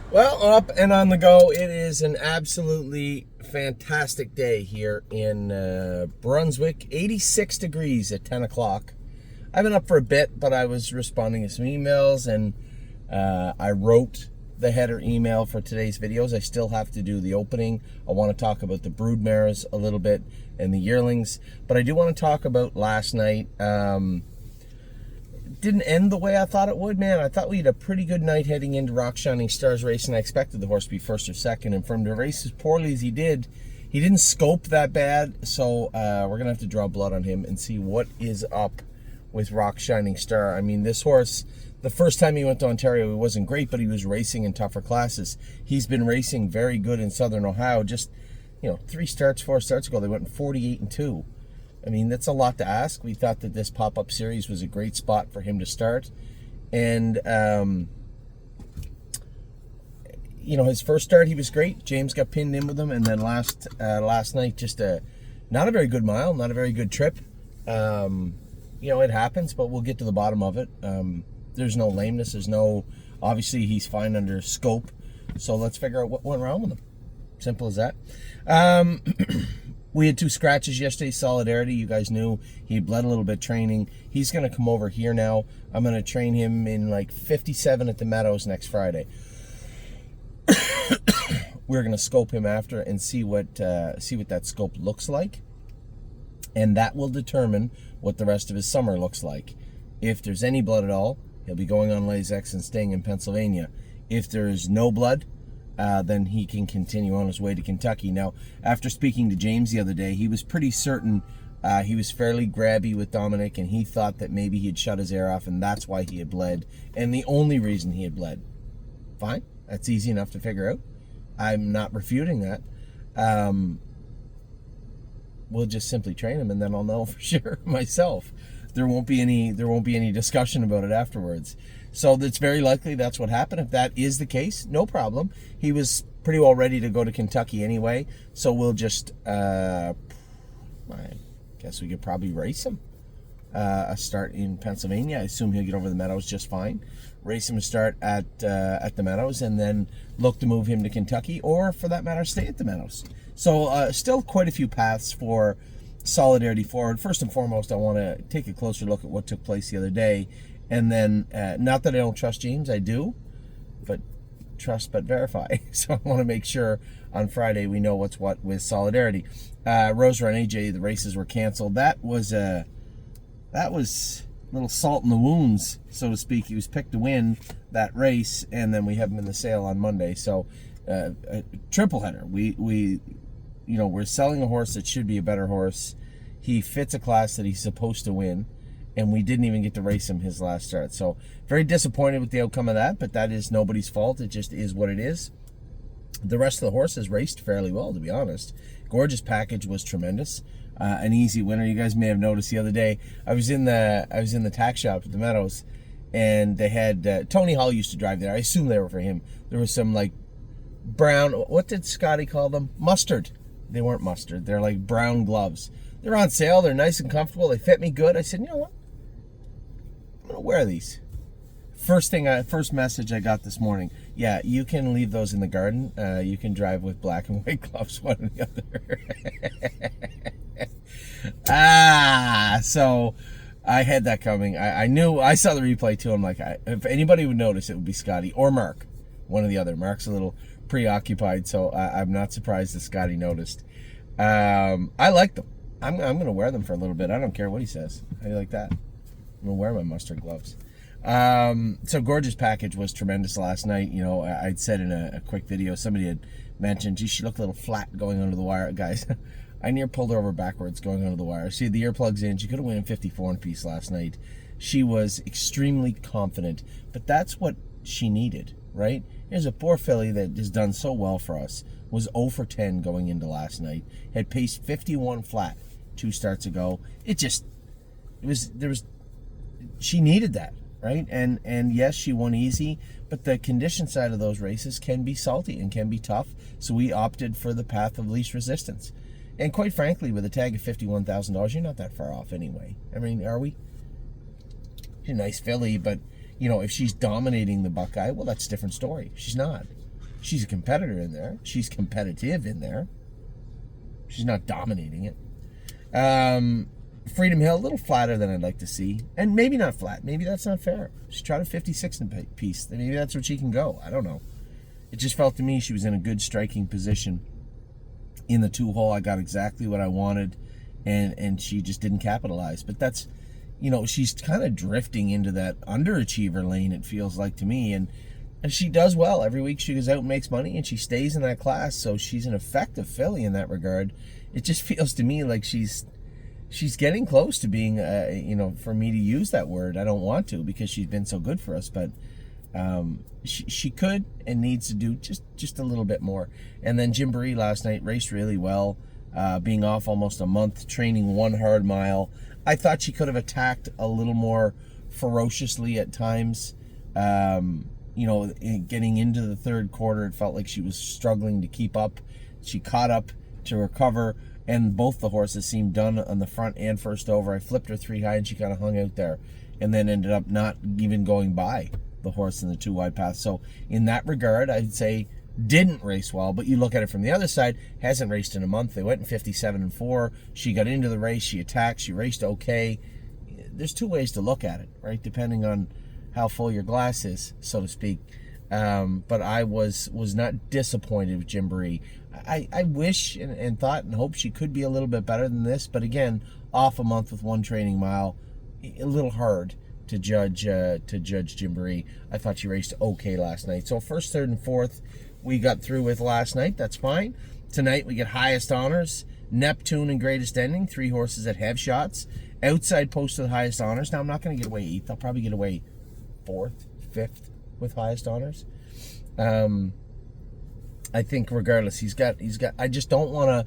Well, up and on the go. It is an absolutely fantastic day here in Brunswick. 86 degrees at 10 o'clock. I've been up for a bit, but I was responding to some emails, and I wrote the header email for today's videos. I still have to do the opening. I want to talk about the brood mares a little bit and the yearlings, but I do want to talk about last night. Didn't end the way I thought it would, man. I thought we had a pretty good night heading into Rock Shining Stars racing. I expected the horse to be first or second, and for him to race as poorly as he didn't scope that bad. So we're gonna have to draw blood on him and see what is up with Rock Shining Star. I mean, this horse, the first time he went to Ontario, he wasn't great, but he was racing in tougher classes. He's been racing very good in Southern Ohio. Just 4 starts ago, they went 48-2. I mean, that's a lot to ask. We thought that this pop-up series was a great spot for him to start. And, his first start, he was great. James got pinned in with him. And then last night, just not a very good mile, not a very good trip. It happens, but we'll get to the bottom of it. There's no lameness. Obviously, he's fine under scope. So let's figure out what went wrong with him. Simple as that. We had 2 scratches yesterday. Solidarity, you guys knew he bled a little bit training. He's going to come over here now. I'm going to train him in like 57 at the Meadows next Friday. We're going to scope him after and see what that scope looks like, and that will determine what the rest of his summer looks like. If there's any blood at all, he'll be going on Lasix and staying in Pennsylvania. If there is no blood, then he can continue on his way to Kentucky. Now, after speaking to James the other day, he was pretty certain he was fairly grabby with Dominic, and he thought that maybe he had shut his air off, and that's why he had bled, and the only reason he had bled. Fine. That's easy enough to figure out. I'm not refuting that. We'll just simply train him, and then I'll know for sure myself. There won't be any discussion about it afterwards. So it's very likely that's what happened. If that is the case, no problem. He was pretty well ready to go to Kentucky anyway. So we'll just, I guess we could probably race him. A start in Pennsylvania. I assume he'll get over the Meadows just fine. Race him a start at the Meadows, and then look to move him to Kentucky, or for that matter, stay at the Meadows. So still quite a few paths for Solidarity forward. First and foremost, I want to take a closer look at what took place the other day. And then, not that I don't trust James, I do, but trust but verify. So I want to make sure on Friday we know what's what with Solidarity. Rose Run AJ, the races were canceled. That was a little salt in the wounds, so to speak. He was picked to win that race, and then we have him in the sale on Monday. So a triple header. We're selling a horse that should be a better horse. He fits a class that he's supposed to win, and we didn't even get to race him his last start. So very disappointed with the outcome of that, but that is nobody's fault. It just is what it is. The rest of the horses raced fairly well, to be honest. Gorgeous Package was tremendous. An easy winner. You guys may have noticed the other day, I was in the tack shop at the Meadows, and they had Tony Hall used to drive there. I assume they were for him. There was some like brown, what did Scotty call them? Mustard. They weren't mustard. They're like brown gloves. They're on sale. They're nice and comfortable. They fit me good. I said, you know what? I'm gonna wear these. First message I got this morning. Yeah, you can leave those in the garden. You can drive with black and white gloves, one or the other. So I had that coming. I saw the replay too. I'm like, if anybody would notice, it would be Scotty or Mark, one or the other. Mark's a little preoccupied, so I'm not surprised that Scotty noticed. I like them. I'm gonna wear them for a little bit. I don't care what he says. How do you like that? I'm gonna wear my mustard gloves. So Gorgeous Package was tremendous last night. I'd said in a quick video, somebody had mentioned, gee, she looked a little flat going under the wire. Guys, I near pulled her over backwards going under the wire. She had the earplugs in. She could have won 54 in piece last night. She was extremely confident, but that's what she needed, right? Here's a poor filly that has done so well for us, was 0 for 10 going into last night, had paced 51 flat 2 starts ago. She needed that, right? And yes, she won easy, but the condition side of those races can be salty and can be tough, so we opted for the path of least resistance. And quite frankly, with a tag of $51,000, you're not that far off anyway. I mean, are we? She's a nice filly, but, if she's dominating the Buckeye, well, that's a different story. She's not. She's a competitor in there. She's competitive in there. She's not dominating it. Freedom Hill, a little flatter than I'd like to see. And maybe not flat. Maybe that's not fair. She tried a 56 in a piece. Maybe that's what she can go. I don't know. It just felt to me she was in a good striking position. In the 2-hole, I got exactly what I wanted, and she just didn't capitalize. But that's, she's kind of drifting into that underachiever lane, it feels like to me. And she does well. Every week she goes out and makes money, and she stays in that class. So she's an effective filly in that regard. It just feels to me like she's getting close to being, for me to use that word. I don't want to because she's been so good for us, but she could and needs to do just a little bit more. And then Gymboree last night raced really well, being off almost a month, training 1 hard mile. I thought she could have attacked a little more ferociously at times. Getting into the third quarter, it felt like she was struggling to keep up. She caught up to recover, and both the horses seemed done on the front and first over. I flipped her 3 high, and she kind of hung out there, and then ended up not even going by the horse in the 2 wide path. So in that regard, I'd say didn't race well. But you look at it from the other side, hasn't raced in a month. They went in 57-4. She got into the race, she attacked, she raced okay. There's 2 ways to look at it, right? Depending on how full your glass is, so to speak. But I was not disappointed with Gymboree. I wish and thought and hoped she could be a little bit better than this, but again, off a month with 1 training mile, a little hard to judge Gymboree. I thought she raced okay last night. So first, third, and fourth we got through with last night. That's fine. Tonight we get Highest Honors, Neptune, and Greatest Ending, 3 horses that have shots. Outside post to the Highest Honors. Now I'm not going to get away 8th. I'll probably get away 4th, 5th with Highest Honors. I think regardless, he's got. I just don't want to.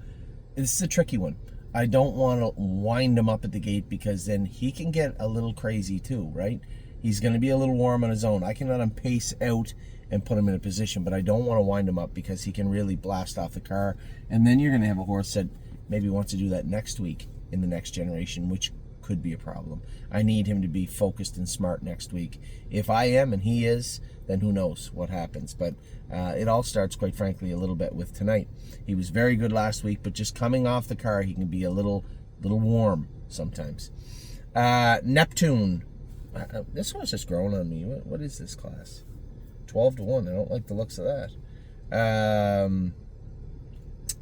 This is a tricky one. I don't want to wind him up at the gate because then he can get a little crazy too, right? He's going to be a little warm on his own. I can let him pace out and put him in a position, but I don't want to wind him up because he can really blast off the car. And then you're going to have a horse that maybe wants to do that next week in the next generation, which could be a problem. I need him to be focused and smart next week. If I am and he is, then who knows what happens. But it all starts, quite frankly, a little bit with tonight. He was very good last week, but just coming off the car, he can be a little warm sometimes. Neptune. This horse is growing on me. What is this class? 12-1. I don't like the looks of that.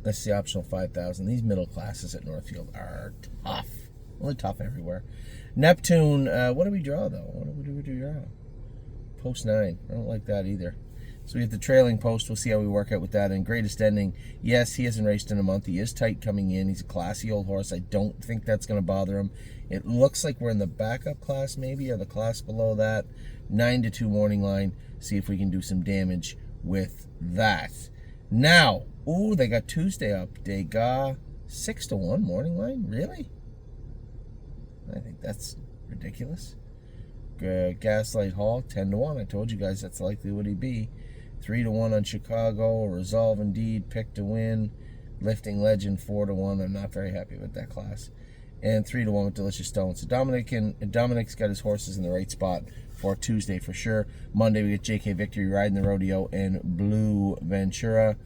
That's the optional 5,000. These middle classes at Northfield are tough. Well, they're tough everywhere. Neptune. What do we draw though? What do we draw? Post 9. I don't like that either. So we have the trailing post. We'll see how we work out with that. And Greatest Ending. Yes, he hasn't raced in a month. He is tight coming in. He's a classy old horse. I don't think that's going to bother him. It looks like we're in the backup class maybe, or the class below that. 9-2 morning line. See if we can do some damage with that. Now, ooh, they got Tuesday up. They got 6-1 morning line. Really? I think that's ridiculous. Gaslight Hall, 10-1. I told you guys that's likely what he'd be. 3-1 on Chicago. Resolve Indeed, Pick to Win. Lifting Legend, 4-1. I'm not very happy with that class. And 3-1 with Delicious Stone. So Dominic's got his horses in the right spot for Tuesday for sure. Monday we get JK Victory riding the rodeo and Blue Ventura.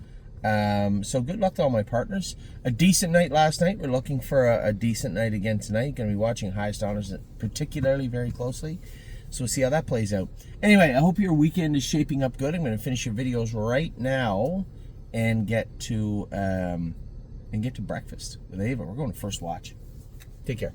So good luck to all my partners. A decent night last night. We're looking for a decent night again tonight. Going to be watching Highest Honors particularly very closely. So we'll see how that plays out. Anyway, I hope your weekend is shaping up good. I'm going to finish your videos right now and get to breakfast with Ava. We're going to First Watch. Take care.